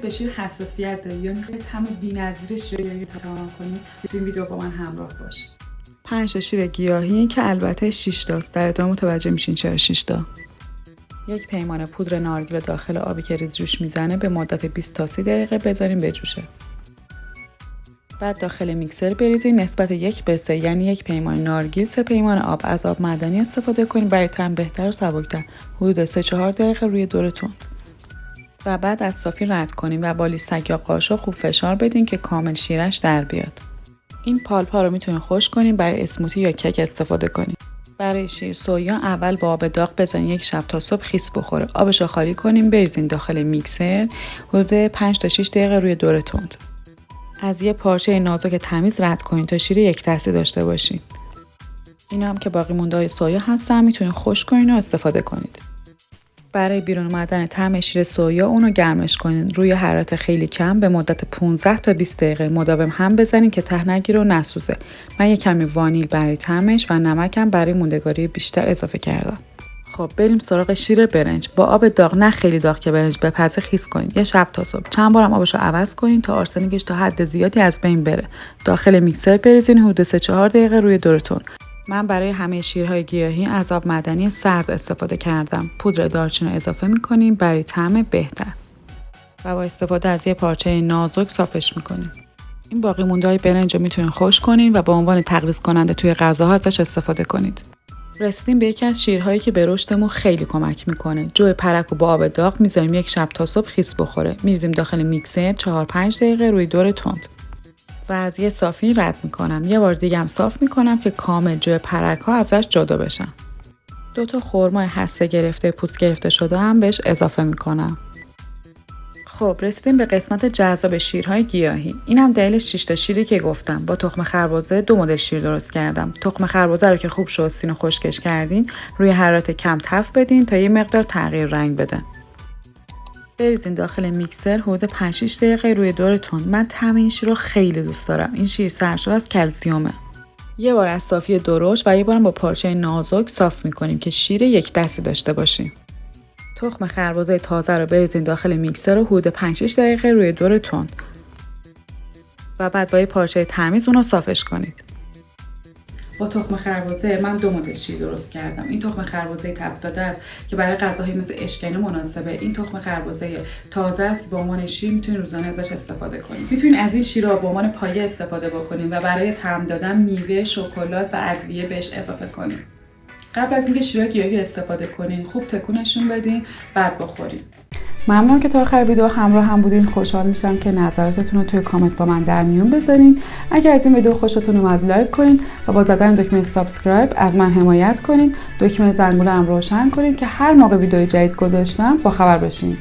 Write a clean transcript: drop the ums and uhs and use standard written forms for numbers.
به شیر حساسیت داری یا میخوای طعم بی‌نظیر شیر گیاهی رو تمام کنی، تو این ویدیو با من همراه باش. 5 تا شیر گیاهی که البته 6 تاست. در ادامه متوجه میشین چرا 6 تا. یک پیمانه پودر نارگیل داخل آبی که ریز جوش میزنه به مدت 20 تا 30 دقیقه بذاریم بجوشه. بعد داخل میکسر بریزین نسبت 1:3، یعنی 1 پیمانه نارگیل 3 پیمانه آب. از آب معدنی استفاده کنید برای طعم بهتر و سبکتر. حدود 3-4 دقیقه روی دور تند. و بعد از صافی رد کنیم و با لیستک یا قاشق خوب فشار بدین که کامل شیرش در بیاد. این پالپا رو میتونین خشک کنین برای اسموتی یا کیک استفاده کنین. برای شیر سویا اول با آب داغ بزنین 1 شب تا صبح خیس بخوره. آبش رو خالی کنین، بریزین داخل میکسر حدود 5 تا 6 دقیقه روی دور تند. از یه پارچه نازک تمیز رد کنین تا شیر یک دستی داشته باشین. اینا هم که باقی مونده‌های سویا هستن میتونین خشک کنین و استفاده کنید. برای بیرون اومدن طعم شیر سویا اونو گرمش کنین روی حرارت خیلی کم به مدت 15 تا 20 دقیقه مداوم هم بزنین که ته نگیره و نسوزه. من یه کمی وانیل برای طعمش و نمکم برای موندگاری بیشتر اضافه کردم. خب بریم سراغ شیر برنج. با آب داغ، نه خیلی داغ که برنج بپزه، خیس کنین. یه شب تا صبح چند بارم آبشو عوض کنین تا آرسنیکش تا حد زیادی از بین بره. داخل میکسر بریزین حدود 3-4 دقیقه روی دور تند. من برای همه شیرهای گیاهی از آب معدنی سرد استفاده کردم. پودر دارچین رو اضافه میکنیم برای طعم بهتر. و با استفاده از یه پارچه نازک صافش میکنیم. این باقی مونده‌های برنج رو میتونین خشک کنین و به عنوان تقلیص کننده توی غذاها ازش استفاده کنید. رسیدیم به یکی از شیرهایی که به رشدمون خیلی کمک میکنه. جو پرک رو با آب داغ میذاریم 1 شب تا صبح خیس بخوره. میریزیم داخل میکسر 4-5 دقیقه روی دور تند. و از یه صافی رد میکنم. یه بار دیگه هم صاف میکنم که کامل جو پرک ها ازش جدا بشن. 2 تا خرمای هسته گرفته پوست گرفته شده هم بهش اضافه میکنم. خب رسیدیم به قسمت جذاب شیرهای گیاهی. اینم دلیلش 6 تا شیری که گفتم. با تخم خربزه 2 مدل شیر درست کردم. تخم خربزه رو که خوب شستین و خشکش کردین روی حرارت کم تفت بدین تا یه مقدار تغییر رنگ بده. بریزین داخل میکسر حدود 5-6 دقیقه روی دور تند. من طعم این شیر رو خیلی دوست دارم. این شیر سرشار از کلسیومه. یه بار از صافی درشت و یه بارم با پارچه نازک صاف میکنیم که شیر یک دستی داشته باشیم. تخم خربزه تازه رو بریزین داخل میکسر رو حدود 5-6 دقیقه روی دور تند. و بعد با یه پارچه تمیز اون رو صافش کنید. با تخم خربزه من 2 مدل شیر درست کردم. این تخم خربزه تفت داده است که برای غذاهای مثل اشکینه مناسبه. این تخم خربزه تازه است که به عنوان شیر میتونید روزانه ازش استفاده کنید. میتونید از این شیرها به عنوان پایه استفاده بکنید و برای طعم دادن میوه، شکلات و ادویه بهش اضافه کنید. قبل از اینکه شیرهای گیاهی استفاده کنین خوب تکونشون بدین بعد بخورین. ممنون که تا آخر ویدیو همراه هم بودین. خوشحال میشم که نظراتتون رو توی کامنت با من در میون بذارین. اگر از این ویدیو خوشتون اومد لایک کنین و با زدن دکمه سابسکرایب از من حمایت کنین. دکمه زنگوله هم روشن کنین که هر موقع ویدیو جدید گذاشتم با خبر باشین.